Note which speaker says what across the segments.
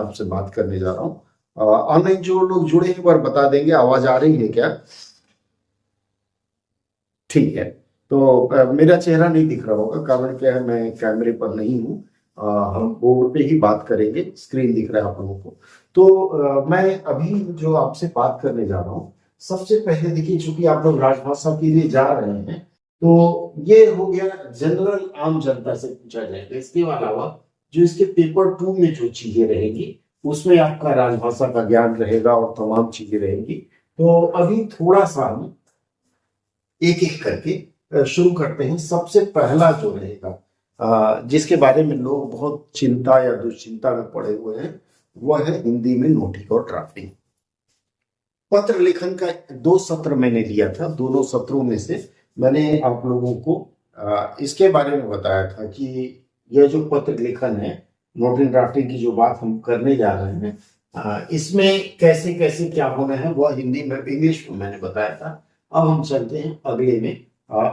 Speaker 1: आपसे बात करने जा रहा हूँ। ऑनलाइन जो लोग जुड़े हैं एक बार बता देंगे, आवाज आ रही है क्या? ठीक है। तो मेरा चेहरा नहीं दिख रहा होगा, कारण क्या है, मैं कैमरे पर नहीं हूँ। हम बोर्ड पे ही बात करेंगे, स्क्रीन दिख रहा है आप लोगों को। तो मैं अभी जो आपसे बात करने जा रहा हूँ, सबसे पहले देखिए, चूंकि आप लोग राजभाषा के लिए जा रहे हैं, तो ये हो गया जनरल, आम जनता से पूछा जाएगा। इसके अलावा जो इसके पेपर 2 में जो चीजें रहेंगी, उसमें आपका राजभाषा का ज्ञान रहेगा और तमाम चीजें रहेंगी। तो अभी थोड़ा सा हम एक एक करके शुरू करते हैं। सबसे पहला जो रहेगा, जिसके बारे में लोग बहुत चिंता या दुश्चिंता में पड़े हुए हैं, वह है हिंदी में नोटिक और ड्राफ्टिंग। पत्र लेखन का 2 सत्र मैंने लिया था। दोनों सत्रों में से मैंने आप लोगों को इसके बारे में बताया था कि यह जो पत्र लेखन है, नोटिक ड्राफ्टिंग की जो बात हम करने जा रहे हैं, इसमें कैसे कैसे क्या होना है, वह हिंदी में, इंग्लिश में मैंने बताया था। अब हम चलते हैं अगले में।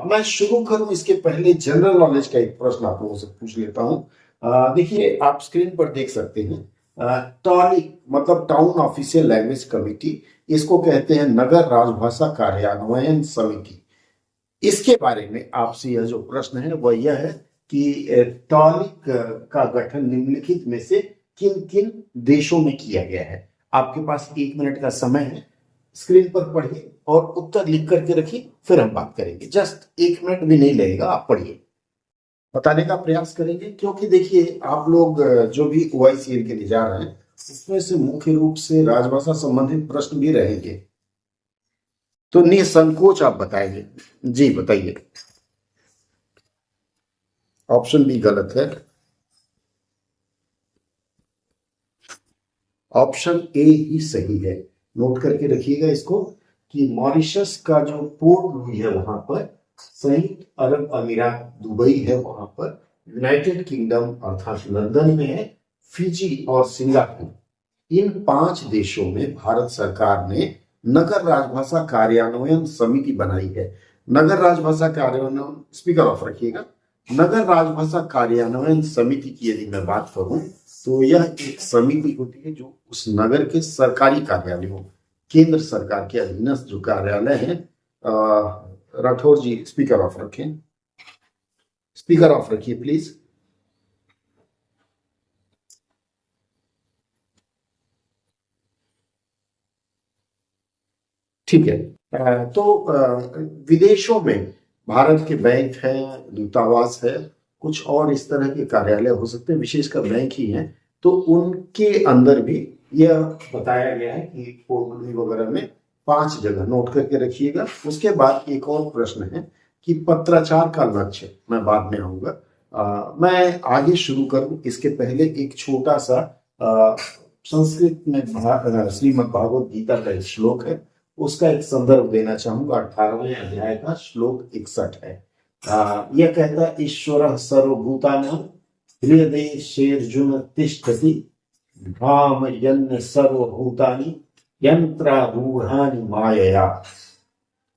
Speaker 1: मैं शुरू करूं इसके पहले जनरल नॉलेज का एक प्रश्न आप लोगों से पूछ लेता हूं। देखिए, आप स्क्रीन पर देख सकते हैं, टॉलिक मतलब टाउन ऑफिशियल लैंग्वेज कमिटी, इसको कहते हैं नगर राजभाषा कार्यान्वयन समिति। इसके बारे में आपसे यह जो प्रश्न है वह यह है कि टॉलिक का गठन निम्नलिखित में से किन किन देशों में किया गया है। आपके पास 1 मिनट का समय है, स्क्रीन पर पढ़िए और उत्तर लिख करके रखिए, फिर हम बात करेंगे। जस्ट 1 मिनट भी नहीं लगेगा, आप पढ़िए, बताने का प्रयास करेंगे। क्योंकि देखिए, आप लोग जो भी OICL के लिए जा रहे हैं, इसमें से मुख्य रूप से राजभाषा संबंधित प्रश्न भी रहेंगे, तो निसंकोच आप बताएंगे। जी बताइए। ऑप्शन बी गलत है, ऑप्शन ए ही सही है। नोट करके रखिएगा इसको कि मॉरिशस का जो पोर्ट लुई है, वहां पर संयुक्त अरब अमीरात दुबई है, वहां पर यूनाइटेड किंगडम अर्थात लंदन में है, फिजी और सिंगापुर। इन 5 देशों में भारत सरकार ने नगर राजभाषा कार्यान्वयन समिति बनाई है। नगर राजभाषा कार्यान्वयन, स्पीकर ऑफ रखिएगा, नगर राजभाषा कार्यान्वयन समिति की यदि मैं बात करूं, तो यह एक समिति होती है जो उस नगर के सरकारी कार्यालयों, केंद्र सरकार के अधीनस्थ जो कार्यालय हैं। राठौर जी स्पीकर ऑफ रखें, स्पीकर ऑफ रखिए प्लीज। ठीक है। तो विदेशों में भारत के बैंक हैं, दूतावास है, कुछ और इस तरह के कार्यालय हो सकते हैं, विशेषकर बैंक ही हैं, तो उनके अंदर भी यह बताया गया है कि पोर्ट लुई वगैरह में 5 जगह, नोट करके रखिएगा। उसके बाद एक और प्रश्न है कि पत्राचार का लक्ष्य, मैं बाद में आऊंगा। मैं आगे शुरू करूं इसके पहले एक छोटा सा संस्कृत में श्रीमद् भागवत गीता का एक श्लोक है, उसका एक संदर्भ देना चाहूंगा। 18वें अध्याय का श्लोक 61 है। यह कहता है, ईश्वर सर्वभूतानां हृदयेर्जुन तिष्ठति धाम यन्न सर्वभूतानि यंत्रारूढ़ानि मायया।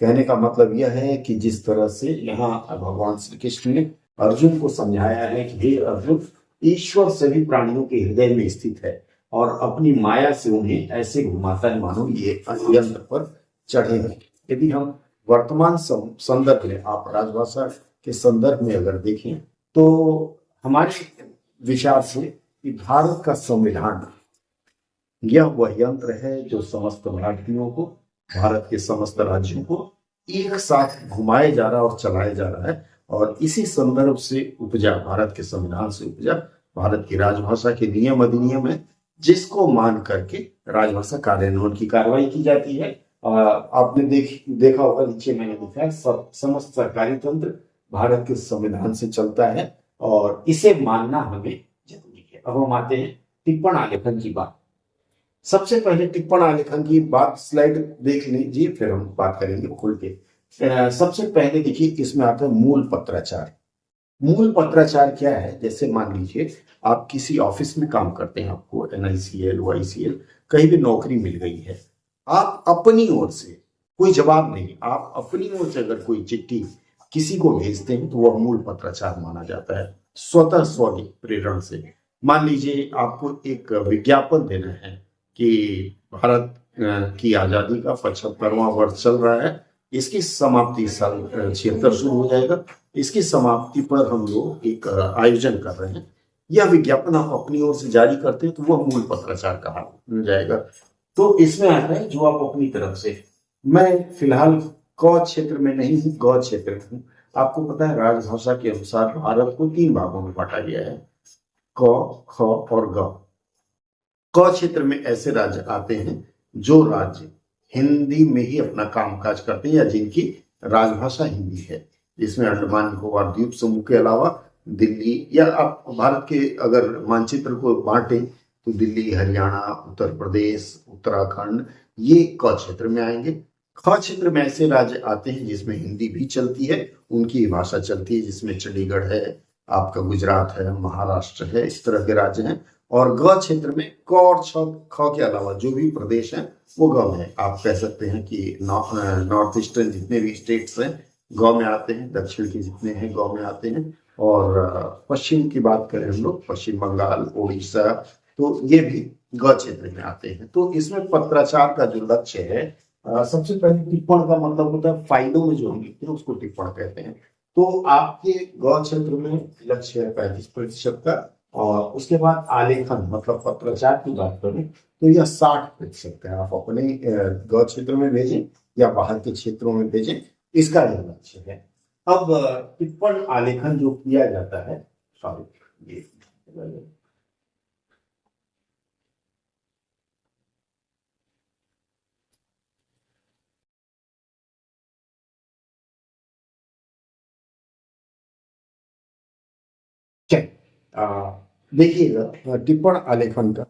Speaker 1: कहने का मतलब यह है कि जिस तरह से यहाँ भगवान श्री कृष्ण ने अर्जुन को समझाया है कि हे अर्जुन, ईश्वर सभी प्राणियों के हृदय में स्थित है और अपनी माया से उन्हें ऐसे घुमाता है मानो ये यंत्र पर चढ़े हैं। यदि हम वर्तमान संदर्भ में, आप राजभाषा के संदर्भ में अगर देखें, तो हमारे विचार से कि भारत का संविधान यह वह यंत्र है जो समस्त भारतीयों को, भारत के समस्त राज्यों को एक साथ घुमाया जा रहा और चलाया जा रहा है। और इसी संदर्भ से उपजा, भारत के संविधान से उपजा भारत की राजभाषा के नियम अधिनियम है, जिसको मान करके राजभाषा कार्यान्वयन की कार्रवाई की जाती है। आपने देखा होगा, नीचे मैंने लिखा है, समस्त सरकारी तंत्र भारत के संविधान से चलता है और इसे मानना हमें जरूरी है। अब हम आते हैं टिप्पण आलेखन की बात। सबसे पहले टिप्पण आलेखन की बात, स्लाइड देख लीजिए, फिर हम बात करेंगे खुल के। सबसे पहले देखिए, इसमें आता है मूल पत्राचार। मूल पत्राचार क्या है? जैसे मान लीजिए आप किसी ऑफिस में काम करते हैं, आपको NICL, OICL कहीं भी नौकरी मिल गई है, आप अपनी ओर से कोई जवाब नहीं, आप अपनी ओर से अगर कोई चिट्ठी किसी को भेजते हैं तो वह मूल पत्राचार माना जाता है, स्वतः स्व प्रेरण से। मान लीजिए आपको एक विज्ञापन देना है कि भारत की आजादी का 75वां वर्ष चल रहा है, इसकी समाप्ति साल 76 शुरू हो जाएगा, इसकी समाप्ति पर हम लोग एक आयोजन कर रहे हैं। यह विज्ञापन आप अपनी ओर से जारी करते हैं तो वह मूल पत्राचार कहा जाएगा। तो इसमें आता है जो आप अपनी तरफ से, मैं फिलहाल क क्षेत्र में नहीं हूँ, ग क्षेत्र में हूँ। आपको पता है राजभाषा के अनुसार भारत को 3 भागों में बांटा गया है, क, ख और ग। क क्षेत्र में ऐसे राज्य आते हैं जो राज्य हिंदी में ही अपना कामकाज करते हैं या जिनकी राजभाषा हिंदी है, जिसमें अंडमान निकोबार द्वीप समूह के अलावा दिल्ली, या आप भारत के अगर मानचित्र को बांटें तो दिल्ली, हरियाणा, उत्तर प्रदेश, उत्तराखंड, ये क क्षेत्र में आएंगे। ख क्षेत्र में ऐसे राज्य आते हैं जिसमें हिंदी भी चलती है, उनकी भाषा चलती है, जिसमें चंडीगढ़ है, आपका गुजरात है, महाराष्ट्र है, इस तरह के राज्य हैं। और ग क्षेत्र में क और ख के अलावा जो भी प्रदेश हैं वो ग में है। आप कह सकते हैं कि नॉर्थ ईस्टर्न जितने भी स्टेट्स हैं ग में आते हैं, दक्षिण के जितने हैं ग में आते हैं। और पश्चिम की बात करें हम लोग, पश्चिम बंगाल, उड़ीसा, तो ये भी ग क्षेत्र में आते हैं। तो इसमें पत्राचार का जो लक्ष्य है, सबसे पहले टिप्पण का मतलब होता है फाइलों में जो हम लिखते हैं उसको टिप्पण कहते हैं। तो आपके ग क्षेत्र में लक्ष्य है 35% का, और उसके बाद आलेखन मतलब पत्राचार की बात करें तो यह 60% का है। आप अपने ग क्षेत्र में भेजें या बाहर के क्षेत्रों में भेजें, इसका यह लक्ष्य है। अब टिप्पण आलेखन जो किया जाता है, सॉरी ये देखिएगा टिप्पण आलेखन का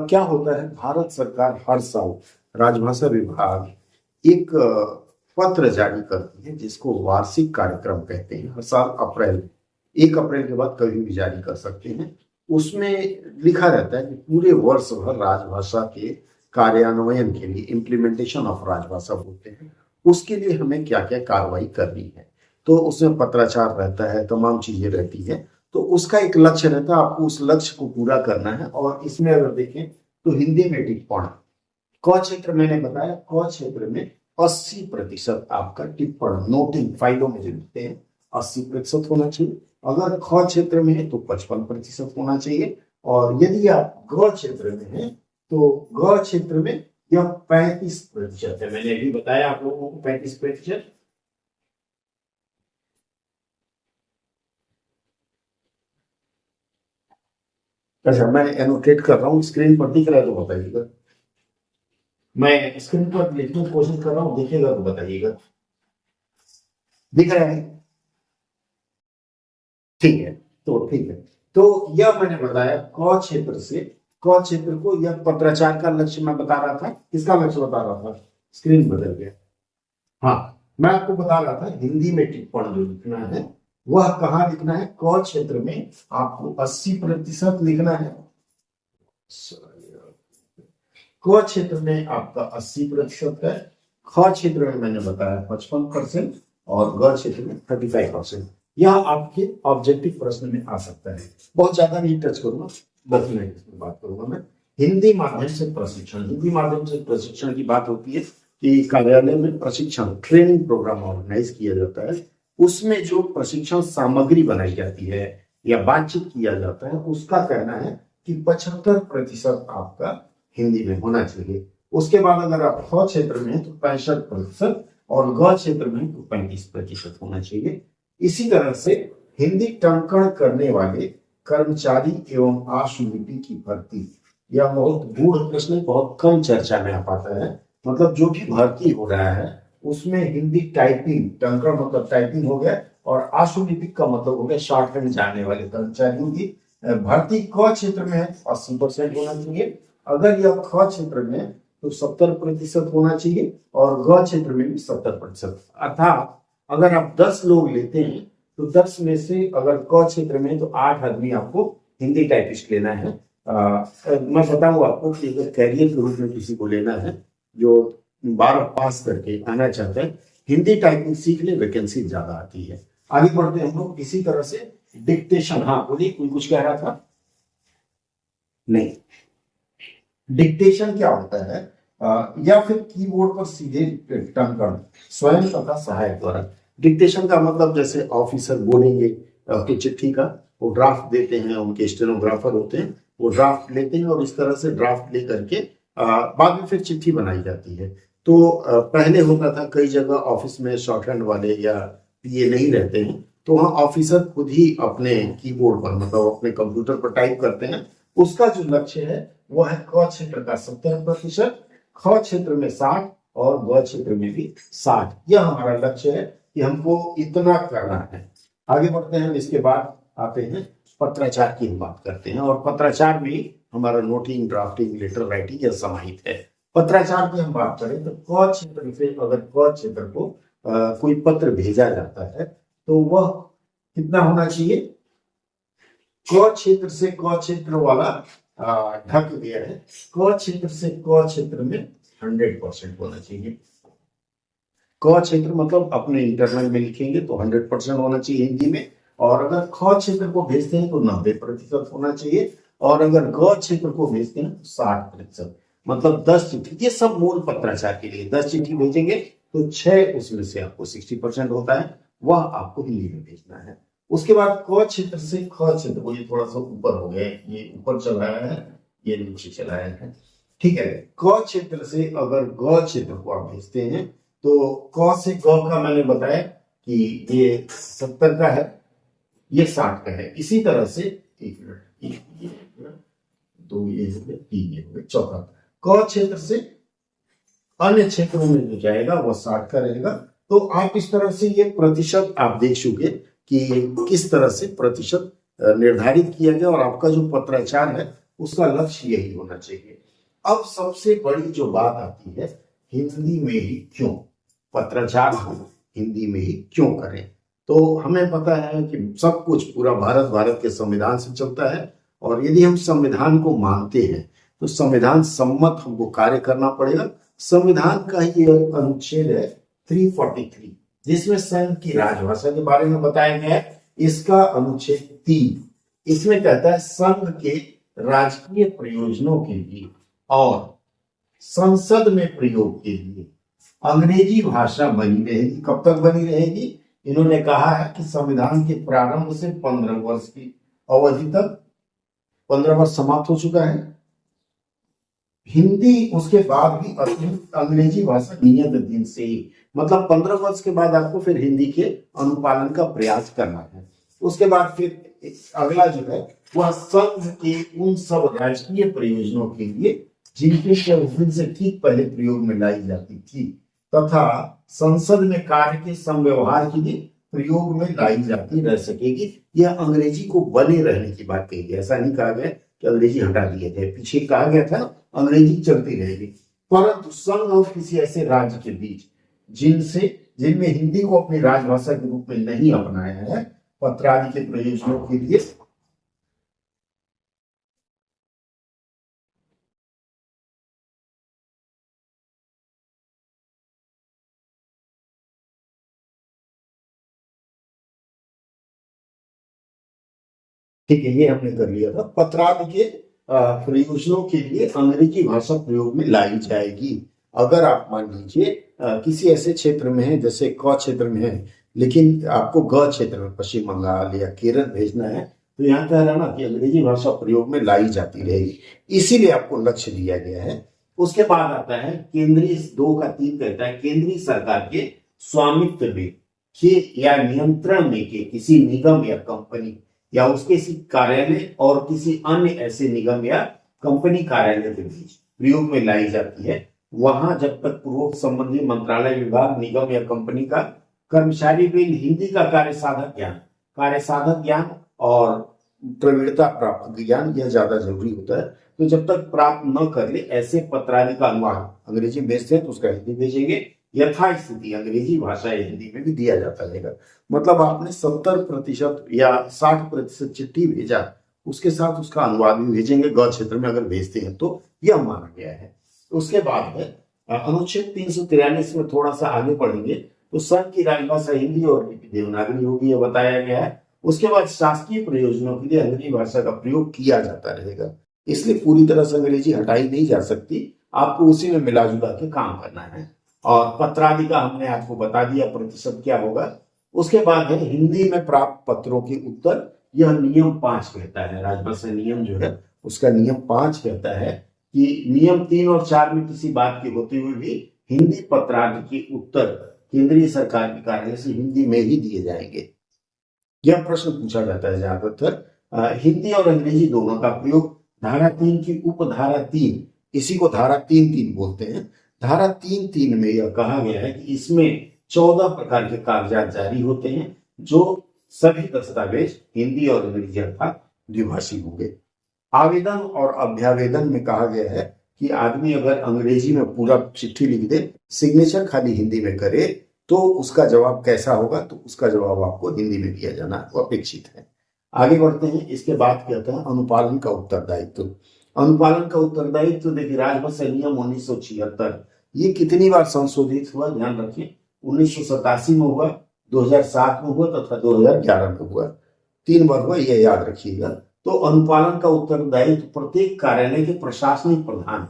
Speaker 1: क्या होता है। भारत सरकार हर साल राजभाषा विभाग एक पत्र जारी करती है जिसको वार्षिक कार्यक्रम कहते हैं। हर साल 1 अप्रैल के बाद कभी भी जारी कर सकते हैं। उसमें लिखा रहता है कि पूरे वर्ष भर राजभाषा के कार्यान्वयन के लिए, इम्प्लीमेंटेशन ऑफ राजभाषा बोलते हैं, उसके लिए हमें क्या क्या कार्रवाई करनी है। तो उसमें पत्राचार रहता है, तमाम चीजें रहती है। तो उसका एक लक्ष्य रहता है, आपको उस लक्ष्य को पूरा करना है। और इसमें अगर देखें तो हिंदी में टिप्पण, क क्षेत्र मैंने बताया, क क्षेत्र में 80% आपका टिप्पण नोटिंग फाइलों में जो लिखते हैं 80% होना चाहिए। अगर ख क्षेत्र में है तो 55% होना चाहिए। और यदि आप ग क्षेत्र में है तो ग क्षेत्र में यह 35% है। मैंने अभी बताया आप लोगों को 35%। अच्छा, मैं एनोटेट कर रहा हूँ, स्क्रीन पर दिख रहा है तो बताइएगा। मैं स्क्रीन पर लिखने की कोशिश कर रहा हूँ, दिखेगा तो बताइएगा। दिख रहा है? ठीक है, तो ठीक है। तो यह मैंने बताया क क्षेत्र से, क क्षेत्र को यह पत्राचार का लक्ष्य मैं बता रहा था। किसका लक्ष्य बता रहा था? स्क्रीन बदल गया। हाँ, मैं आपको बता रहा था हिंदी में टिप्पण जो लिखना है वह कहाँ लिखना है? क क्षेत्र में आपको 80% लिखना है। क क्षेत्र में आपका 80% है, ख क्षेत्र में मैंने बताया 55% और ग क्षेत्र में 35%। यह आपके ऑब्जेक्टिव प्रश्न में आ सकता है। बहुत ज्यादा नहीं टच करूंगा, 10 मिनट इसमें बात करूंगा मैं। हिंदी माध्यम से प्रशिक्षण, हिंदी माध्यम से प्रशिक्षण की बात होती है कि कार्यालय में प्रशिक्षण ट्रेनिंग प्रोग्राम ऑर्गेनाइज किया जाता है। उसमें जो प्रशिक्षण सामग्री बनाई जाती है या बातचीत किया जाता है, उसका कहना है कि 75% आपका हिंदी में होना चाहिए। उसके बाद अगर आप ख क्षेत्र में हैं तो 65% और ग क्षेत्र में तो 35% होना चाहिए। इसी तरह से हिंदी टंकण करने वाले कर्मचारी एवं आशुलिपि की भर्ती, यह बहुत गूढ़ प्रश्न, बहुत कम चर्चा में आ पाता है। मतलब जो भी भर्ती हो रहा है उसमें हिंदी टाइपिंग, टंकण मतलब टाइपिंग हो गया, और आशुलिपिक का मतलब हो गया शॉर्ट हैंड जानने वाले कर्मचारियों की भर्ती क क्षेत्र में है 80% होना चाहिए। अगर यह ख क्षेत्र में तो 70% होना चाहिए और ग क्षेत्र में भी 70%। अर्थात अगर आप 10 लोग लेते हैं तो 10 में से अगर क क्षेत्र में तो 8 आदमी आपको हिंदी टाइपिस्ट लेना है। मैं बताऊंगा आपको कि अगर कैरियर के रूप में किसी को लेना है जो 12 पास करके आना चाहते हैं, हिंदी टाइपिंग सीख ले, वैकेंसी ज्यादा आती है। आगे बढ़ते हैं हम लोग। इसी तरह से डिक्टेशन, हाँ बोलिए, कोई कुछ कह रहा था? नहीं, डिक्टेशन क्या होता है? या फिर कीबोर्ड पर सीधे टाइप करना, स्वयं तथा सहायक द्वारा। डिक्टेशन का मतलब जैसे ऑफिसर बोलेंगे कि चिट्ठी का, वो ड्राफ्ट देते हैं, उनके स्टेनोग्राफर होते हैं, वो ड्राफ्ट लेते हैं और इस तरह से ड्राफ्ट लेकर के बाद में फिर चिट्ठी बनाई जाती है। तो पहले होता था कई जगह ऑफिस में शॉर्ट हैंड वाले या पीए नहीं रहते हैं, तो वहाँ ऑफिसर खुद ही अपने कीबोर्ड पर, मतलब अपने कंप्यूटर पर टाइप करते हैं। उसका जो लक्ष्य है वो है क क्षेत्र का 70%, ख क्षेत्र में 60 और ग क्षेत्र में भी 60। यह हमारा लक्ष्य है कि हमको इतना करना है। आगे बढ़ते हैं, इसके बाद आते हैं पत्राचार की हम बात करते हैं, और पत्राचार में हमारा नोटिंग, ड्राफ्टिंग, लेटर राइटिंग यह समाहित है। पत्राचार की हम बात करें तो क क्षेत्र से अगर क क्षेत्र को कोई पत्र भेजा जाता है तो वह कितना होना चाहिए? क क्षेत्र से क क्षेत्र वाला ढक गया है, क क्षेत्र से क क्षेत्र में 100% होना चाहिए। क क्षेत्र मतलब अपने इंटरनल में लिखेंगे तो 100% होना चाहिए हिंदी में, और अगर ख क्षेत्र को भेजते हैं तो 90% होना चाहिए, और अगर ग क्षेत्र को भेजते हैं तो 60%, मतलब 10 चिट्ठी। ये सब मूल पत्राचार के लिए 10 चिट्ठी भेजेंगे तो 6 उसमें से आपको 60% होता है, वह आपको हिंदी में भेजना है। उसके बाद क क्षेत्र से ख क्षेत्र को, ये थोड़ा सा ऊपर हो गया, ये ऊपर चल रहा है, ये नीचे चला है, ठीक है। क क्षेत्र से अगर ग क्षेत्र को आप भेजते हैं तो क से ग का मैंने बताया कि ये 70 का है, ये 60 का है। इसी तरह से 1 मिनट, 2 ये हो गए, 3 ये हो गए, चौथा क क्षेत्र से अन्य क्षेत्रों में जो जाएगा वह 60 का रहेगा। तो आप इस तरह से ये प्रतिशत आप देख चुके कि किस तरह से प्रतिशत निर्धारित किया गया, और आपका जो पत्राचार है उसका लक्ष्य यही होना चाहिए। अब सबसे बड़ी जो बात आती है, हिंदी में ही क्यों पत्राचार हो, हिंदी में ही क्यों करें? तो हमें पता है कि सब कुछ पूरा भारत के संविधान से चलता है, और यदि हम संविधान को मानते हैं तो संविधान सम्मत हमको कार्य करना पड़ेगा। संविधान का ही अनुच्छेद है 343, जिसमें संघ की राजभाषा के बारे में बताया गया है। इसका अनुच्छेद 3 इसमें कहता है संघ के राजकीय प्रयोजनों के लिए और संसद में प्रयोग के लिए अंग्रेजी भाषा बनी रहेगी। कब तक बनी रहेगी? इन्होंने कहा है कि संविधान के प्रारंभ से 15 वर्ष की अवधि तक, 15 वर्ष समाप्त हो चुका है। हिंदी उसके बाद भी अंग्रेजी भाषा नियत दिन से ही, मतलब 15 वर्ष के बाद आपको फिर हिंदी के अनुपालन का प्रयास करना है। उसके बाद फिर अगला जो है वह संघ के उन सब राजकीय प्रयोजनों के लिए जिनके उस दिन से ठीक पहले प्रयोग में लाई जाती थी, तथा संसद में कार्य के संव्यवहार के लिए प्रयोग में लाई जाती रह सकेगी। यह अंग्रेजी को बने रहने की बात कही गई, ऐसा नहीं कहा गया कि अंग्रेजी हटा दिया जाए। पीछे कहा गया था अंग्रेजी चलती रहेगी, परंतु संघ और किसी ऐसे राज्य के बीच जिनमें हिंदी को अपनी राजभाषा के रूप में नहीं अपनाया है, पत्र आदि के प्रयोजनों के लिए ठीक है, ये हमने कर लिया था। पत्रादि के प्रयोजनों के लिए अंग्रेजी भाषा प्रयोग में लाई जाएगी। अगर आप मान लीजिए किसी ऐसे क्षेत्र में है, जैसे क क्षेत्र में है, लेकिन आपको ग क्षेत्र में पश्चिम बंगाल या केरल भेजना है, तो यहाँ कह रहा ना कि अंग्रेजी भाषा प्रयोग में लाई जाती रहेगी, इसीलिए आपको लक्ष्य दिया गया है। उसके बाद आता है केंद्रीय 2 का 3 कहता है केंद्रीय सरकार के स्वामित्व में या नियंत्रण में के किसी निगम या कंपनी या उसके किसी कार्यालय और किसी अन्य ऐसे निगम या कंपनी कार्यालय के बीच प्रयोग में लाई जाती है, वहां जब तक पूर्वोक्त संबंधी मंत्रालय, विभाग, निगम या कंपनी का कर्मचारी भी हिंदी का कार्य साधक ज्ञान और प्रवीणता प्राप्त ज्ञान यह ज्यादा जरूरी होता है। तो जब तक प्राप्त न कर ले ऐसे पत्रादि का अनुवाद अंग्रेजी में भेजते हैं तो उसका हिंदी भेजेंगे। यथास्थिति अंग्रेजी भाषा या हिंदी में भी दिया जाता रहेगा। मतलब आपने 70% या 60% चिट्ठी भेजा, उसके साथ उसका अनुवाद भी भेजेंगे ग क्षेत्र में अगर भेजते हैं तो, यह माना गया है। उसके बाद है अनुच्छेद 343 में थोड़ा सा आगे पढ़ेंगे तो संघ की राजभाषा हिंदी और देवनागरी होगी, यह बताया गया है। उसके बाद शासकीय प्रयोजनों के लिए अंग्रेजी भाषा का प्रयोग किया जाता रहेगा। इसलिए पूरी तरह से अंग्रेजी हटाई नहीं जा सकती, आपको उसी में मिला जुला के काम करना है। और पत्रादि का हमने आपको बता दिया प्रतिशत क्या होगा। उसके बाद है हिंदी में प्राप्त पत्रों के उत्तर। यह नियम 5 कहता है, राजभाषा नियम जो है उसका नियम 5 कहता है कि नियम 3 और 4 में किसी बात के होते हुए भी हिंदी पत्रादि के उत्तर केंद्रीय सरकार के कार्यालय से हिंदी में ही दिए जाएंगे। यह प्रश्न पूछा जाता है ज्यादातर। हिंदी और अंग्रेजी दोनों का प्रयोग। धारा 3 की उपधारा 3, इसी को धारा 3(3) बोलते हैं। धारा 3(3) में यह कहा गया है कि इसमें 14 प्रकार के कागजात जारी होते हैं, जो सभी दस्तावेज हिंदी और अंग्रेजी अर्थात द्विभाषी होंगे। आवेदन और अभ्यावेदन में कहा गया है कि आदमी अगर अंग्रेजी में पूरा चिट्ठी लिख दे, सिग्नेचर खाली हिंदी में करे, तो उसका जवाब कैसा होगा, तो उसका जवाब आपको हिंदी में दिया जाना अपेक्षित है। आगे बढ़ते हैं। इसके बाद कहते हैं अनुपालन का उत्तरदायित्व। अनुपालन का उत्तरदायित्व देखिए, राजभाषा नियम 1976 ये कितनी बार संशोधित हुआ, ध्यान रखिए। 1987 में हुआ, 2007 में हुआ तथा 2011 में हुआ। 3 बार हुआ, यह याद रखिएगा। तो अनुपालन का उत्तरदायित्व प्रत्येक कार्यालय के प्रशासनिक प्रधान।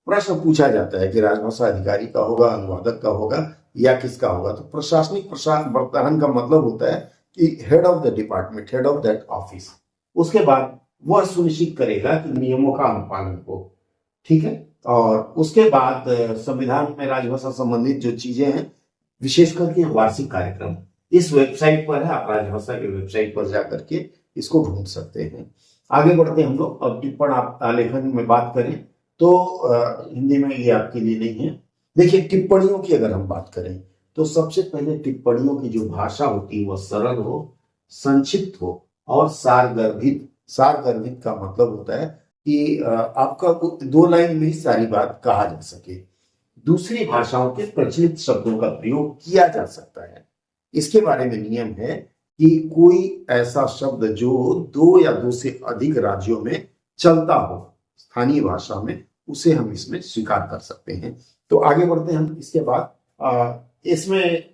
Speaker 1: प्रश्न पूछा जाता है कि राजभाषा अधिकारी का होगा, अनुवादक का होगा या किसका होगा, तो प्रशासनिक प्रधान का मतलब होता है कि head of the department, head of that office. उसके बाद वह सुनिश्चित करेगा कि नियमों का अनुपालन हो, ठीक है। और उसके बाद संविधान में राजभाषा संबंधित जो चीजें हैं, विशेष करके वार्षिक कार्यक्रम इस वेबसाइट पर है, आप राजभाषा के वेबसाइट पर जाकर के इसको ढूंढ सकते हैं। आगे बढ़ते हैं हम लोग। अब टिप्पण आप आलेखन में बात करें तो हिंदी में ये आपके लिए नहीं है। देखिए, टिप्पणियों की अगर हम बात करें तो सबसे पहले टिप्पणियों की जो भाषा होती है वह सरल हो, संक्षिप्त हो और सारगर्भित। सारगर्भित का मतलब होता है कि आपका 2 लाइन में ही सारी बात कहा जा सके। दूसरी भाषाओं के प्रचलित शब्दों का प्रयोग किया जा सकता है। इसके बारे में नियम है कि कोई ऐसा शब्द जो 2 या 2 से अधिक राज्यों में चलता हो स्थानीय भाषा में, उसे हम इसमें स्वीकार कर सकते हैं। तो आगे बढ़ते हैं हम। इसके बाद इसमें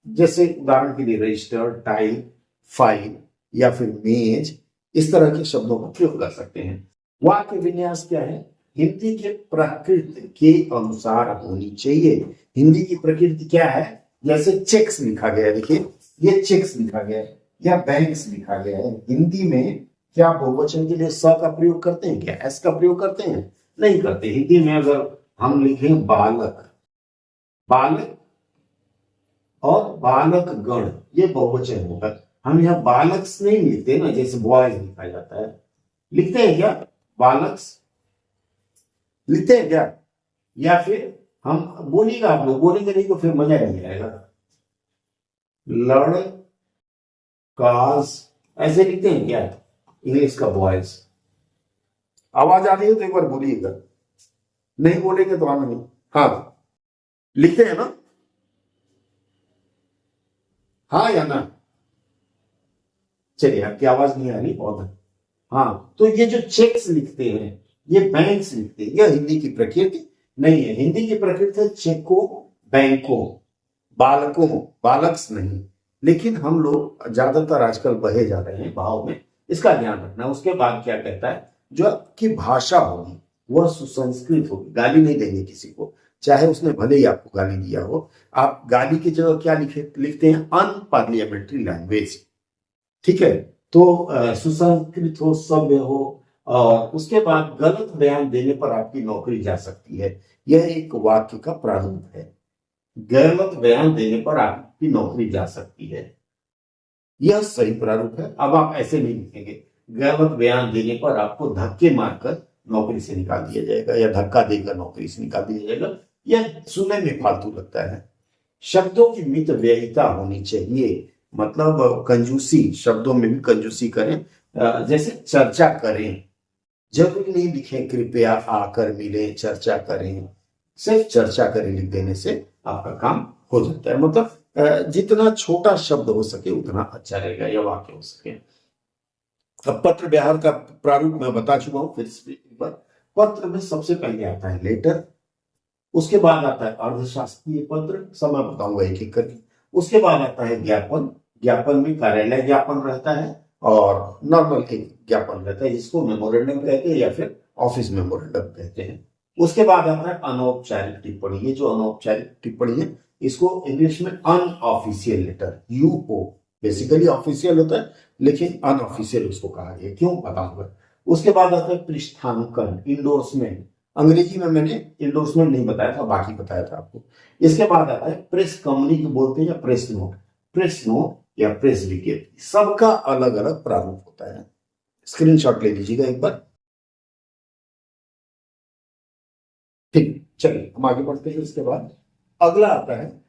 Speaker 1: जैसे उदाहरण के लिए रजिस्टर, टाइल, फाइल या फिर मेज, इस तरह के शब्दों का प्रयोग कर सकते हैं। वाक्य विन्यास क्या है? हिंदी के प्रकृति के अनुसार होनी चाहिए। हिंदी की प्रकृति क्या है? जैसे चेक्स लिखा गया है, देखिए ये चेक्स लिखा गया है या बैंक्स लिखा गया है। हिंदी में क्या बहुवचन के लिए स का प्रयोग करते हैं? क्या एस का प्रयोग करते हैं? नहीं करते। हिंदी में अगर हम लिखें बालक, बालक और बालक गण, ये बहुवचन होगा। हम यहाँ बालक्स नहीं लिखते ना, जैसे बॉयज लिखा जाता है। लिखते हैं क्या बालक्स? लिखते हैं क्या? या फिर हम बोलिएगा, आप लोग बोलेंगे नहीं तो फिर मजा नहीं आएगा। लड़ काज ऐसे लिखते हैं क्या इंग्लिश का बॉयज? आवाज आ रही है तो एक बार बोलिएगा, नहीं बोलेंगे तो आना नहीं। हाँ, लिखते हैं ना? हाँ या ना? चलिए, आपकी आवाज नहीं आ रही, बहुत है। हाँ, तो ये जो चेक्स लिखते हैं, ये बैंक्स लिखते हैं, यह हिंदी की प्रकृति नहीं है। हिंदी की प्रकृति है चेकों, बैंकों, बालकों, बालक्स नहीं। लेकिन हम लोग ज्यादातर आजकल बहे जा रहे हैं भाव में, इसका ध्यान रखना। उसके बाद क्या कहता है, जो आपकी भाषा होगी वह सुसंस्कृत होगी। गाली नहीं देंगे किसी को, चाहे उसने भले ही आपको गाली दिया हो। आप गाली की जगह क्या लिखते हैं? अनपार्लियामेंट्री लैंग्वेज, ठीक है। तो सुसंस्कृत हो, सभ्य हो। और उसके बाद गलत बयान देने पर आपकी नौकरी जा सकती है। यह एक वाक्य का प्रारूप है। गलत बयान देने पर आपकी नौकरी जा सकती है, यह सही प्रारूप है। अब आप ऐसे नहीं लिखेंगे, गलत बयान देने पर आपको धक्के मारकर नौकरी से निकाल दिया जाएगा या धक्का देकर नौकरी से निकाल दिया जाएगा। यह सुनने में फालतू लगता है। शब्दों की मित व्ययिता होनी चाहिए, मतलब कंजूसी, शब्दों में भी कंजूसी करें। जैसे चर्चा करें, जरूरी नहीं लिखें कृपया आकर मिले, चर्चा करें। सिर्फ चर्चा करें लिख देने से आपका काम हो जाता है। मतलब जितना छोटा शब्द हो सके उतना अच्छा रहेगा, यह वाक्य हो सके। अब पत्र व्यवहार का प्रारूप मैं बता चुका हूं, फिर से एक बार। पत्र में सबसे पहले आता है लेटर, उसके बाद आता है अर्थशास्त्रीय पत्र, समय बताऊंगा एक एक करके। उसके बाद आता है ज्ञापन, ज्ञापन में कार्यालय ज्ञापन रहता है। और नॉर्मल एक ज्ञापन रहता है जिसको मेमोरेंडम कहते हैं या फिर ऑफिस मेमोरेंडम कहते हैं। उसके बाद आता है अनौपचारिक टिप्पणी। ये जो अनौपचारिक टिप्पणी है इसको इंग्लिश में अनऑफिशियल लेटर, यूओ, बेसिकली ऑफिशियल होता है लेकिन अनऑफिशियल उसको कहा गया, क्यों बताऊंगा। उसके बाद आता है पृष्ठांकन, इंडोर्समेंट। अंग्रेजी में मैंने इंडोर्समेंट नहीं बताया था, बाकी बताया था आपको। इसके बाद आता है प्रेस कम्युनिक बोलते हैं या प्रेस नोट। प्रेस नोट या प्रेस विज्ञप्ति, सबका अलग अलग प्रारूप होता है। स्क्रीनशॉट ले लीजिएगा एक बार। ठीक, चलिए हम आगे बढ़ते हैं। इसके बाद अगला आता है,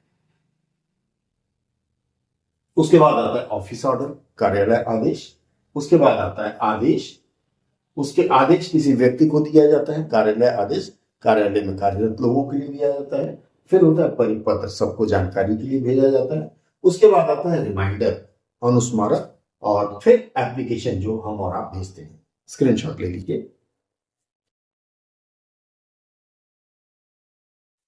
Speaker 1: उसके बाद आता है ऑफिस ऑर्डर, कार्यालय आदेश। उसके बाद आता है आदेश। उसके आदेश किसी व्यक्ति को दिया जाता है, कार्यालय आदेश कार्यालय में कार्यरत लोगों के लिए दिया जाता है। फिर होता है परिपत्र, सबको जानकारी के लिए भेजा जाता है। उसके बाद आता है रिमाइंडर, अनुस्मारक। और फिर एप्लीकेशन जो हम और आप भेजते हैं। स्क्रीनशॉट ले लीजिए।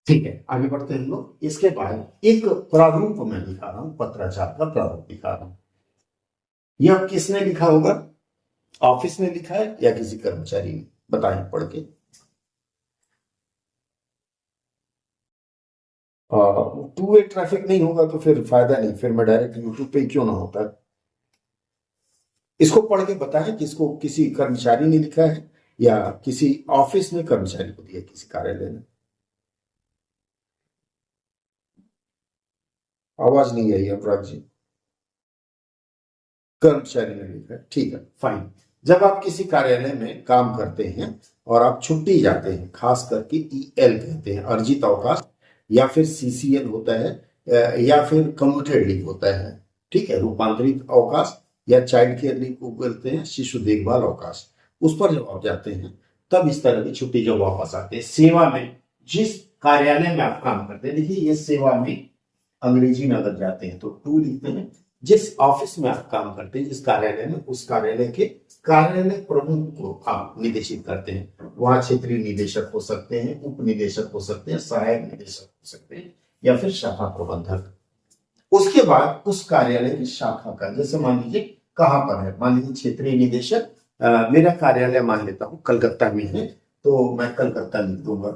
Speaker 1: ठीक है, आगे बढ़ते हैं हम लोग। इसके बाद एक प्रारूप मैं दिखा रहा हूं, पत्राचार का प्रारूप दिखा रहा हूं। यह किसने लिखा होगा? ऑफिस ने लिखा है या किसी कर्मचारी ने? बताएं पढ़ के। टू वे ट्रैफिक नहीं होगा तो फिर फायदा नहीं, फिर मैं डायरेक्ट यूट्यूब पे क्यों ना होता। इसको पढ़ के बताएं कि इसको किसी कर्मचारी ने लिखा है या किसी ऑफिस ने कर्मचारी को दिया, किसी कार्यालय ने। आवाज नहीं आई अपराध जी। कर्मचारी ने लिखा है, ठीक है, फाइन। जब आप किसी कार्यालय में काम करते हैं और आप छुट्टी जाते हैं, खास करके ईएल कहते हैं, अर्जित अवकाश, या फिर सीसीएल होता है, या फिर कम्यूटेड लीव होता है, ठीक है, रूपांतरित अवकाश, या चाइल्ड केयर लीव को बोलते हैं, शिशु देखभाल अवकाश। उस पर जब आप जाते हैं तब इस तरह की छुट्टी जब वापस आते हैं, सेवा में जिस कार्यालय में आप काम करते हैं, देखिए ये सेवा में अंग्रेजी में अगर जाते हैं तो टू लिखते हैं। जिस ऑफिस में आप काम करते हैं, जिस कार्यालय में, उस कार्यालय के कार्यालय प्रमुख को आप निदेशित करते हैं। वहां क्षेत्रीय निदेशक हो सकते हैं, उप निदेशक हो सकते हैं, सहायक निदेशक हो सकते हैं, या फिर शाखा प्रबंधक। उसके बाद उस कार्यालय की शाखा का, जैसे मान लीजिए कहां पर है, मान लीजिए क्षेत्रीय निदेशक, मेरा कार्यालय मान लेता हूं कलकत्ता में है तो मैं कलकत्ता लिख दूंगा।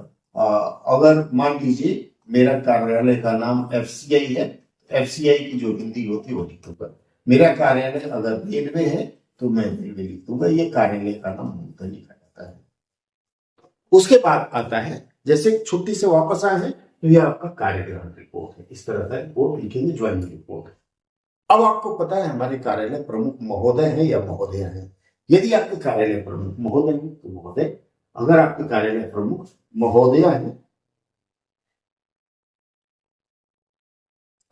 Speaker 1: अगर मान लीजिए मेरा कार्यालय का नाम एफसीआई है, एफसीआई की जो हिंदी होती है वो लिख दूंगा। मेरा कार्यालय अगर रेलवे है तो मैं रेलवे लिख दूंगा। ये कार्यालय का नाम मूलतः लिखा जाता है। उसके बाद आता है, जैसे छुट्टी से वापस आए हैं तो ये आपका कार्यग्रहण रिपोर्ट है। इस तरह का रिपोर्ट लिखेंगे, ज्वाइनिंग रिपोर्ट। अब आपको पता है हमारे कार्यालय प्रमुख महोदय हैं या महोदय हैं। यदि आपके कार्यालय प्रमुख महोदय हैं तो महोदय, अगर आपके कार्यालय प्रमुख महोदया है,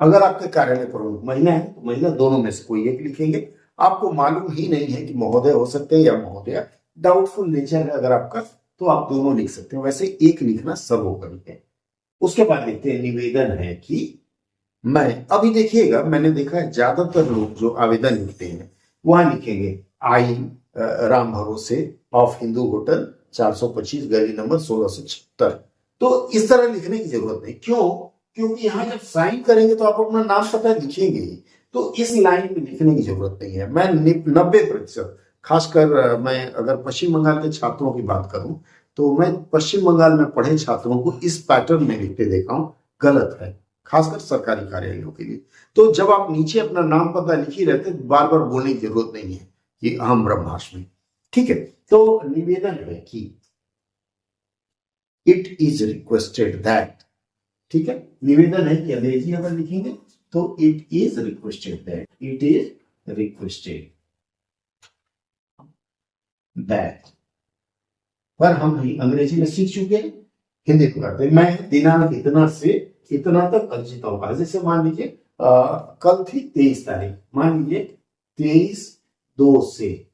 Speaker 1: अगर आपके कार्यालय प्रमुख महिला है तो महिला, दोनों में से कोई एक लिखेंगे। आपको मालूम ही नहीं है कि महोदय हो सकते हैं या महोदया, डाउटफुल नेचर है अगर आपका तो आप दोनों लिख सकते हैं, वैसे एक लिखना सर्वोपरि है। उसके बाद लिखते हैं निवेदन है कि मैं, अभी देखिएगा मैंने देखा है ज्यादातर लोग जो आवेदन लिखते हैं वहां लिखेंगे आई राम भरोसे ऑफ हिंदू होटल 425 गली नंबर 1676। तो इस तरह लिखने की जरूरत नहीं। क्यों? क्योंकि यहाँ जब साइन करेंगे तो आप अपना नाम पता लिखेंगे ही, तो इस लाइन में लिखने की जरूरत नहीं है। मैं 90%, खासकर मैं अगर पश्चिम बंगाल के छात्रों की बात करूं तो मैं पश्चिम बंगाल में पढ़े छात्रों को इस पैटर्न में लिखते देखा हूं, गलत है, खासकर सरकारी कार्यालयों के लिए। तो जब आप नीचे अपना नाम पता लिख ही रहते, बार बार बोलने की जरूरत नहीं है कि अहम ब्रह्मास्मि, ठीक है। तो निवेदन है कि इट इज रिक्वेस्टेड दैट, ठीक है, निवेदन है कि अंग्रेजी अगर लिखेंगे तो it is requested that, it is requested that. पर हम अंग्रेजी में सीख चुके हैं, हिंदी को करते हैं। मैं दिनांक इतना से इतना तक अर्जित अवकाश, जैसे मान लीजिए कल थी 23 तारीख, मान लीजिए 23/2 से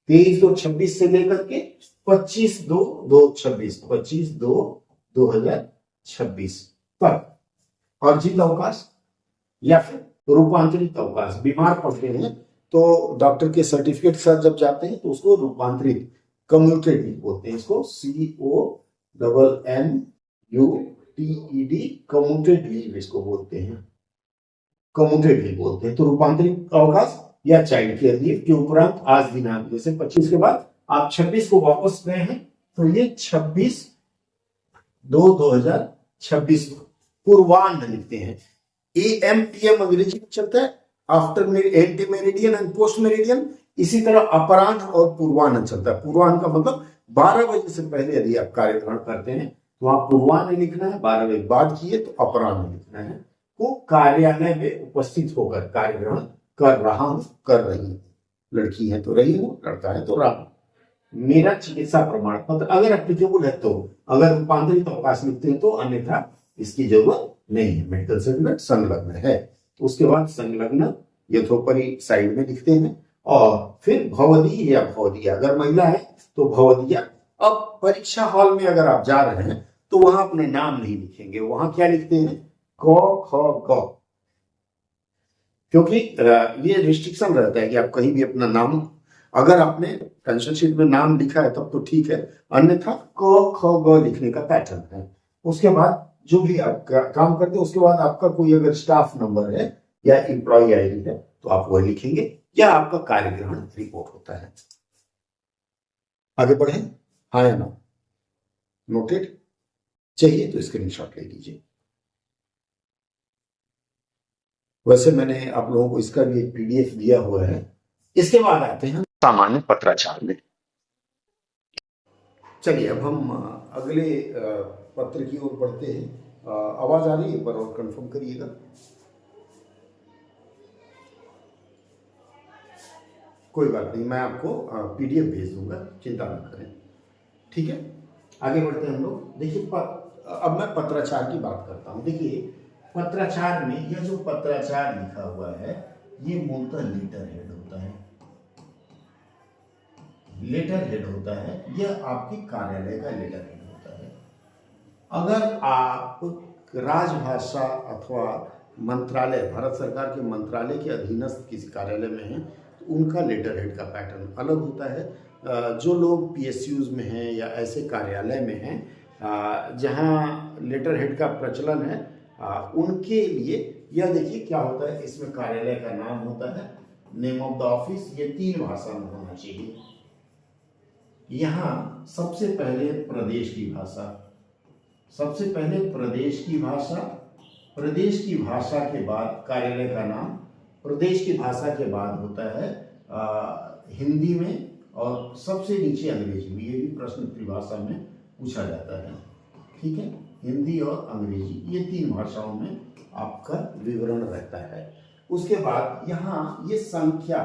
Speaker 1: 23/2/26 से लेकर के 25/2/2026, 25/2/2026 तक अर्जित अवकाश या फिर रूपांतरित अवकाश। बीमार पड़ते हैं तो डॉक्टर के सर्टिफिकेट के साथ जब जाते हैं तो उसको रूपांतरित कम्यूटेड लीव बोलते हैं, इसको CONNUTED कम्यूटेड लीव इसको बोलते हैं, कम्यूटेड लीव बोलते हैं। तो रूपांतरित अवकाश या चाइल्ड केयर लीव के उपरांत आज दिनांक, जैसे 25 के बाद आप 26 को वापस गए हैं तो ये 26/2/2026 पूर्वाह्न लिखते हैं। AM PM अंग्रेजी में चलता है, after anti meridian and post meridian. इसी तरह अपराह्न और पूर्वाह्न चलता है। पूर्वाह्न का मतलब 12 बजे से पहले यदि आप कार्य ग्रहण करते हैं तो वहां पूर्वाह्न लिखना है, 12 बजे बाद किए तो अपराह्न लिखना है। वो कार्यालय में उपस्थित होकर कार्य ग्रहण कर रहा हूं, कर रही हूं। लड़की है तो रही हूं, लड़का है तो रहा हूं। मेरा चिकित्सा प्रमाण पत्र अगर एप्लीकेबल है तो, अगर रूपांतरित अवकाश लिखते हैं तो, अन्यथा इसकी जरूरत नहीं है। मेडिकल सर्टिफिकेट संलग्न है। उसके बाद संलग्न यथोपरि साइड में लिखते हैं और फिर भवदी या भवदिया, अगर महिला है तो भवदिया। अब परीक्षा हॉल में अगर आप जा रहे हैं तो वहां अपने नाम नहीं लिखेंगे, वहां क्या लिखते हैं, क ख ग, क्योंकि ये रिस्ट्रिक्शन रहता है कि आप कहीं भी अपना नाम, अगर आपने पेंशन शीट में नाम लिखा है तब तो ठीक है, अन्यथा क ख ग लिखने का पैटर्न है। उसके बाद जो भी आप काम करते हैं उसके बाद आपका कोई अगर स्टाफ नंबर है या एम्प्लॉय आईडी है तो आप वह लिखेंगे, या आपका कार्यग्रहण रिपोर्ट होता है। आगे बढ़े, हाँ या ना, नोटेड? चाहिए तो स्क्रीनशॉट ले लीजिए। वैसे मैंने आप लोगों को इसका भी एक PDF दिया हुआ है। इसके बाद आते हैं सामान्य पत्राचार में। चलिए अब हम अगले पत्र की ओर बढ़ते हैं। आवाज आ रही है, एक बार और कंफर्म करिएगा। कोई बात नहीं, मैं आपको PDF भेज दूंगा, चिंता न करें, ठीक है। आगे बढ़ते हैं हम लोग। देखिए अब मैं पत्राचार की बात करता हूं। देखिए पत्राचार में यह जो पत्राचार लिखा हुआ है ये मूलतः लेटर हेड होता है। लेटर हेड होता है, यह आपके कार्यालय का लेटर हेड होता है। अगर आप राजभाषा अथवा मंत्रालय, भारत सरकार के मंत्रालय के अधीनस्थ किसी कार्यालय में हैं तो उनका लेटर हेड का पैटर्न अलग होता है। जो लोग PSUs में हैं या ऐसे कार्यालय में हैं जहां लेटर हेड का प्रचलन है, उनके लिए यह देखिए क्या होता है, इसमें कार्यालय का नाम होता है, नेम ऑफ द ऑफिस, ये 3 भाषा में होना चाहिए। यहाँ सबसे पहले प्रदेश की भाषा, सबसे पहले प्रदेश की भाषा, प्रदेश की भाषा के बाद कार्यालय का नाम, प्रदेश की भाषा के बाद होता है हिंदी में, और सबसे नीचे अंग्रेजी में। ये भी प्रश्न त्रिभाषा में पूछा जाता है, ठीक है। हिंदी और अंग्रेजी ये 3 भाषाओं में आपका विवरण रहता है। उसके बाद यहाँ ये संख्या,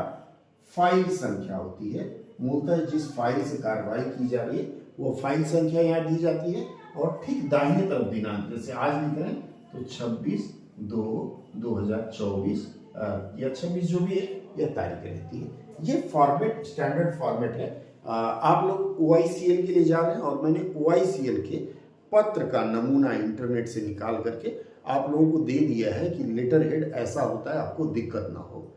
Speaker 1: फाइल संख्या होती है। मूलतः जिस फाइल से कार्रवाई की जा रही है वो फाइल संख्या यहाँ दी जाती है, और ठीक दाहिने तरफ दिनांक, जैसे आज लिख रहे हैं तो 26/2/2024 या 26 जो भी है यह तारीख रहती है। ये फॉर्मेट स्टैंडर्ड फॉर्मेट है। आप लोग OICL के लिए जा रहे हैं और मैंने OICL के पत्र का नमूना इंटरनेट से निकाल करके आप लोगों को दे दिया है कि लेटर हेड ऐसा होता है, आपको दिक्कत ना हो।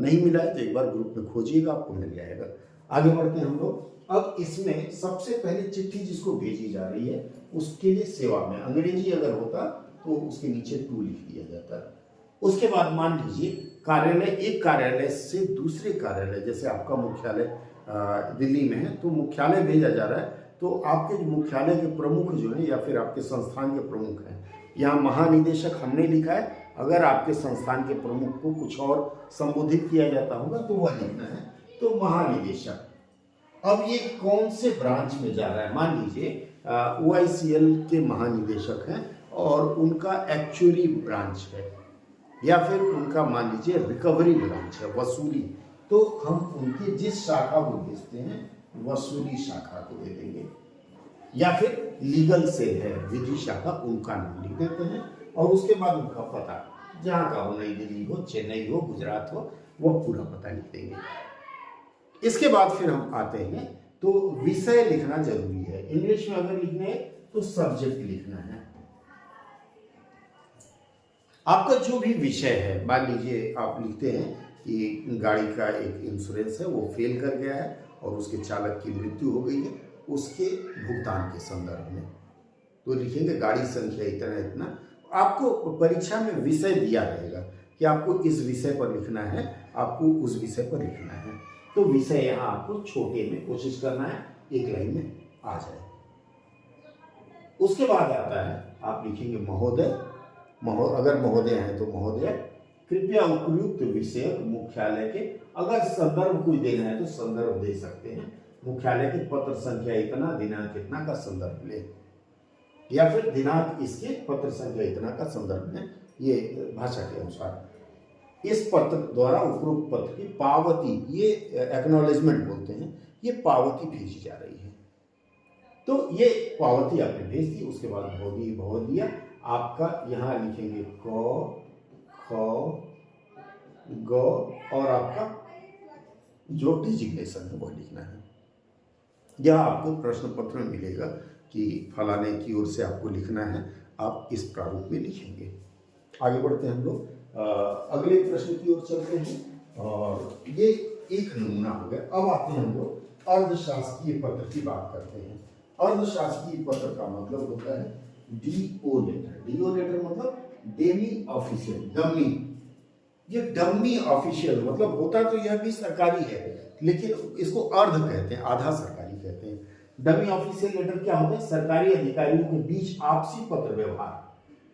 Speaker 1: नहीं मिला है तो एक बार ग्रुप में खोजिएगा, आपको मिल जाएगा। आगे बढ़ते हैं हम लोग। अब इसमें सबसे पहले चिट्ठी जिसको भेजी जा रही है उसके लिए सेवा में अंग्रेजी अगर होता तो उसके नीचे टू लिख दिया जाता है। उसके बाद मान लीजिए कार्यालय, एक कार्यालय से दूसरे कार्यालय, जैसे आपका मुख्यालय दिल्ली में है तो मुख्यालय भेजा जा रहा है, तो आपके जो मुख्यालय के प्रमुख जो है या फिर आपके संस्थान के प्रमुख हैं, यहाँ महानिदेशक हमने लिखा है। अगर आपके संस्थान के प्रमुख को कुछ और संबोधित किया जाता होगा तो वह लिखना है, तो महानिदेशक। अब ये कौन से ब्रांच में जा रहा है, मान लीजिए OICL के महानिदेशक हैं और उनका एक्चुअरी ब्रांच है, या फिर उनका मान लीजिए रिकवरी ब्रांच है, वसूली, तो हम उनके जिस शाखा को भेजते हैं वसूली शाखा को दे देंगे। या फिर लीगल सेल है, विधि शाखा, उनका नाम लिख देते हैं, और उसके बाद उनका पता, जहाँ का हो, नई दिल्ली हो, चेन्नई हो, गुजरात हो, वह पूरा पता लिख देंगे। इसके बाद फिर हम आते हैं तो विषय लिखना जरूरी है। इंग्लिश में अगर लिखने तो सब्जेक्ट लिखना है। आपका जो भी विषय है, मान लीजिए आप लिखते हैं कि गाड़ी का एक इंश्योरेंस है, वो फेल कर गया है और उसके चालक की मृत्यु हो गई है, उसके भुगतान के संदर्भ में, तो लिखेंगे गाड़ी संख्या इतना इतना। आपको परीक्षा में विषय दिया रहेगा कि आपको इस विषय पर लिखना है। आपको उस विषय पर लिखना है। तो विषय यहाँ आपको छोटे में कोशिश करना है, एक लाइन में आ जाए। उसके बाद आता है, आप लिखेंगे महोदय, अगर महोदय हैं तो महोदय, कृपया उपयुक्त विषय मुख्यालय के, अगर संदर्भ कोई देना है तो संदर्भ दे सकते हैं, मुख्यालय के पत्र संख्या इतना, दिनांक इतना का संदर्भ ले, या फिर दिनांक इसके, पत्र संख्या इतना का संदर्भ लें, ये भाषा के अनुसार। इस पत्र द्वारा उपरोक्त पत्र की पावती, ये एक्नॉलेजमेंट बोलते हैं, ये पावती भेजी जा रही है। तो ये पावती आपने भेज दी। उसके बाद भव दिया आपका, यहाँ लिखेंगे क, ख, ग, और आपका जो डिजिग्नेशन है वो लिखना है। यह आपको प्रश्न पत्र में मिलेगा कि फलाने की ओर से आपको लिखना है, आप इस प्रारूप में लिखेंगे। आगे बढ़ते हैं हम लोग, अगले प्रश्न की ओर चलते हैं, और ये एक नमूना हो गया। अब आते हैं हम लोग अर्धशासकीय पत्र की बात करते हैं। अर्धशासकीय पत्र का मतलब होता है डीओ लेटर। डीओ लेटर मतलब डेमी ऑफिशियल, डमी। ये डमी ऑफिशियल मतलब होता तो यह भी सरकारी है, लेकिन इसको अर्ध कहते हैं, आधा सरकारी कहते हैं। डमी ऑफिशियल लेटर क्या होता है? सरकारी अधिकारियों के बीच आपसी पत्र व्यवहार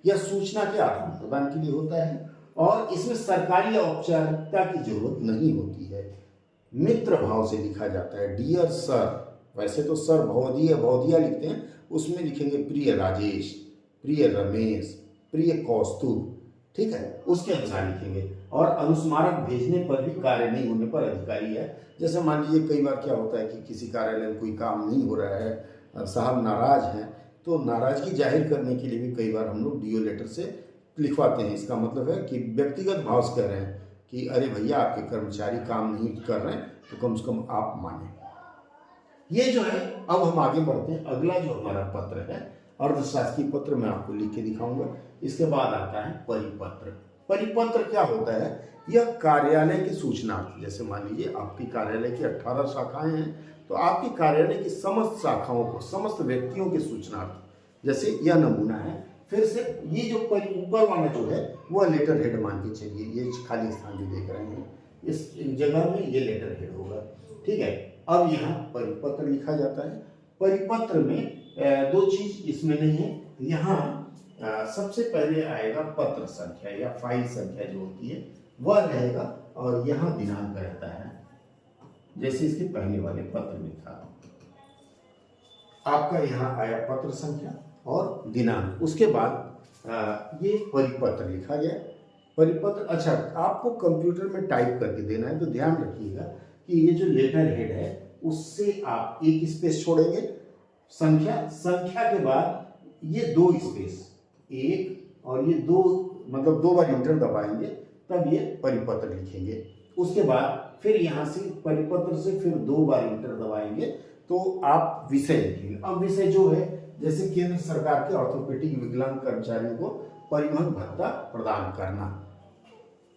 Speaker 1: या सूचना के आदान प्रदान के लिए होता है, और इसमें सरकारी औपचारिकता की जरूरत नहीं होती है। मित्र भाव से लिखा जाता है, डियर सर। वैसे तो सर भवदिया लिखते हैं, उसमें लिखेंगे प्रिय राजेश, प्रिय रमेश, प्रिय कौस्तुभ, ठीक है, उसके अनुसार लिखेंगे। और अनुस्मारक भेजने पर भी कार्य नहीं होने पर अधिकारी है। जैसे मान लीजिए कई बार क्या होता है कि किसी कार्यालय में कोई काम नहीं हो रहा है, साहब नाराज हैं, तो नाराजगी जाहिर करने के लिए भी कई बार हम लोग डीओ लेटर से लिखवाते हैं। इसका मतलब है कि व्यक्तिगत भाव से कह रहे हैं कि अरे भैया आपके कर्मचारी काम नहीं कर रहे हैं, तो कम से कम आप माने। ये जो है, अब हम आगे बढ़ते हैं। अगला जो हमारा पत्र है अर्धशासकीय पत्र, मैं आपको लिख के दिखाऊंगा। इसके बाद आता है परिपत्र। परिपत्र क्या होता है? यह कार्यालय की सूचनार्थ, जैसे मान लीजिए आपकी कार्यालय की 18 शाखाएं हैं, तो आपकी कार्यालय की समस्त शाखाओं को, समस्त व्यक्तियों के सूचनार्थ, जैसे यह नमूना है। फिर से ये जो ऊपर वाला जो है वह लेटर हेड मान के चलिए, ये खाली स्थान जो देख रहे हैं इस जगह में ये लेटर हेड होगा, ठीक है। अब यहाँ परिपत्र लिखा जाता है। परिपत्र में दो चीज इसमें नहीं है। यहाँ सबसे पहले आएगा पत्र संख्या या फाइल संख्या जो होती है वह रहेगा, और यहाँ दिनांक रहता है, जैसे इसके पहले वाले पत्र में था। आपका यहाँ आया पत्र संख्या और दिनांक। उसके बाद ये परिपत्र लिखा गया। परिपत्र, अच्छा, आपको कंप्यूटर में टाइप करके देना है, तो ध्यान रखिएगा कि ये जो लेटर हेड है उससे आप एक स्पेस छोड़ेंगे, संख्या के बाद ये 2 स्पेस, एक और ये 2, मतलब 2 बार इंटर दबाएंगे तब ये परिपत्र लिखेंगे। उसके बाद फिर यहाँ से परिपत्र से फिर 2 बार इंटर दबाएंगे तो आप विषय लिखेंगे। अब विषय जो है, जैसे केंद्र सरकार के ऑर्थोपेडिक विकलांग कर्मचारियों को परिवहन भत्ता प्रदान करना,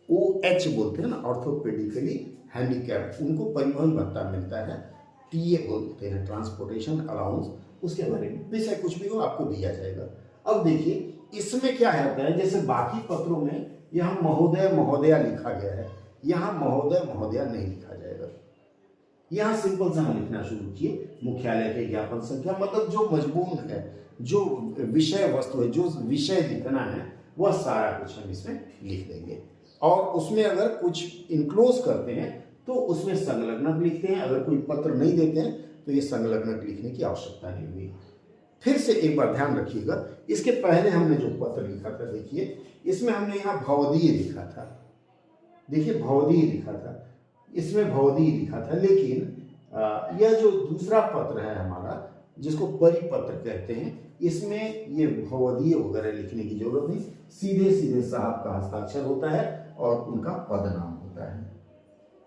Speaker 1: OH बोलते हैं ना, ऑर्थोपेडिकली हैंडीकैप, उनको परिवहन भत्ता मिलता है। टीए बोलते हैं, ट्रांसपोर्टेशन अलाउंस। उसके बारे में विषय कुछ भी हो आपको दिया जाएगा। अब देखिए इसमें क्या है, जैसे बाकी पत्रों में यहाँ महोदय महोदया लिखा गया है, यहाँ महोदय महोदया नहीं लिखा जाएगा। यहाँ सिंपल सा हम लिखना शुरू किए, मुख्यालय के ज्ञापन संख्या, मतलब जो मजमून है, जो विषय वस्तु है, जो विषय लिखना है वह सारा कुछ हम इसमें लिख देंगे। और उसमें अगर कुछ इनक्लोज करते हैं तो उसमें संलग्नक लिखते हैं। अगर कोई पत्र नहीं देते हैं तो ये संलग्नक लिखने की आवश्यकता नहीं हुई। फिर से एक बार ध्यान रखिएगा, इसके पहले हमने जो पत्र लिखा था, देखिए इसमें हमने यहाँ भवदीय लिखा था, देखिए भवदीय लिखा था, इसमें भवदीय लिखा था। लेकिन यह जो दूसरा पत्र है हमारा, जिसको परिपत्र कहते हैं, इसमें ये भवदीय वगैरह लिखने की जरूरत नहीं, सीधे सीधे साहब का हस्ताक्षर होता है और उनका पदनाम होता है।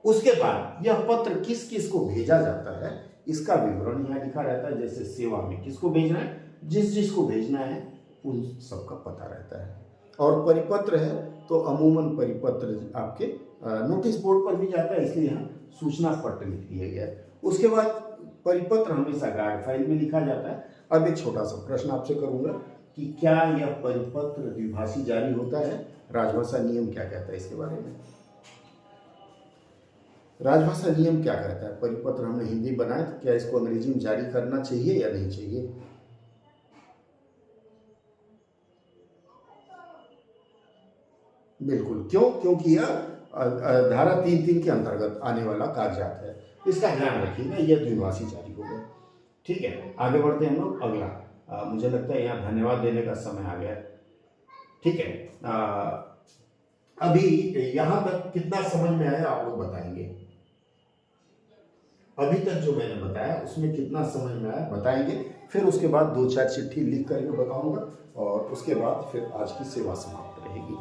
Speaker 1: उसके बाद यह पत्र किस किस को भेजा जाता है इसका विवरण यहाँ लिखा रहता है। जैसे सेवा में किसको भेजना है, जिस जिसको भेजना है उन सबका पता रहता है। और परिपत्र है तो अमूमन परिपत्र आपके नोटिस बोर्ड पर भी जाता है, इसलिए यहाँ सूचना पत्र लिख दिया गया है। उसके बाद परिपत्र हमेशा गार्ड फाइल में लिखा जाता है। अब एक छोटा सा प्रश्न आपसे करूंगा कि क्या यह परिपत्र द्विभाषी जारी होता है? राजभाषा नियम क्या कहता है इसके बारे में? राजभाषा नियम क्या कहता है? परिपत्र हमने हिंदी बनाया, तो क्या इसको अंग्रेजी में जारी करना चाहिए या नहीं चाहिए? बिल्कुल। क्यों? क्योंकि यह धारा 3(3) के अंतर्गत आने वाला कागजात है। इसका ध्यान रखिएगा, यह द्विभाषी जारी होगा। ठीक है, आगे बढ़ते हैं हम लोग। अगला मुझे लगता है यहाँ धन्यवाद देने का समय आ गया। ठीक है, अभी यहाँ तक कितना समझ में आया आप लोग बताएंगे? अभी तक जो मैंने बताया उसमें कितना समझ में आया बताएंगे। फिर उसके बाद 2-4 चिट्ठी लिख करके बताऊंगा और उसके बाद फिर आज की सेवा समाप्त रहेगी।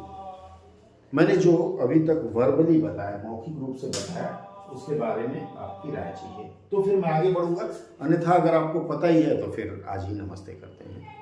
Speaker 1: मैंने जो अभी तक वर्बली बताया, मौखिक रूप से बताया, उसके बारे में आपकी राय चाहिए, तो फिर मैं आगे बढ़ूंगा। अन्यथा अगर आपको पता ही है तो फिर आज ही नमस्ते करते हैं।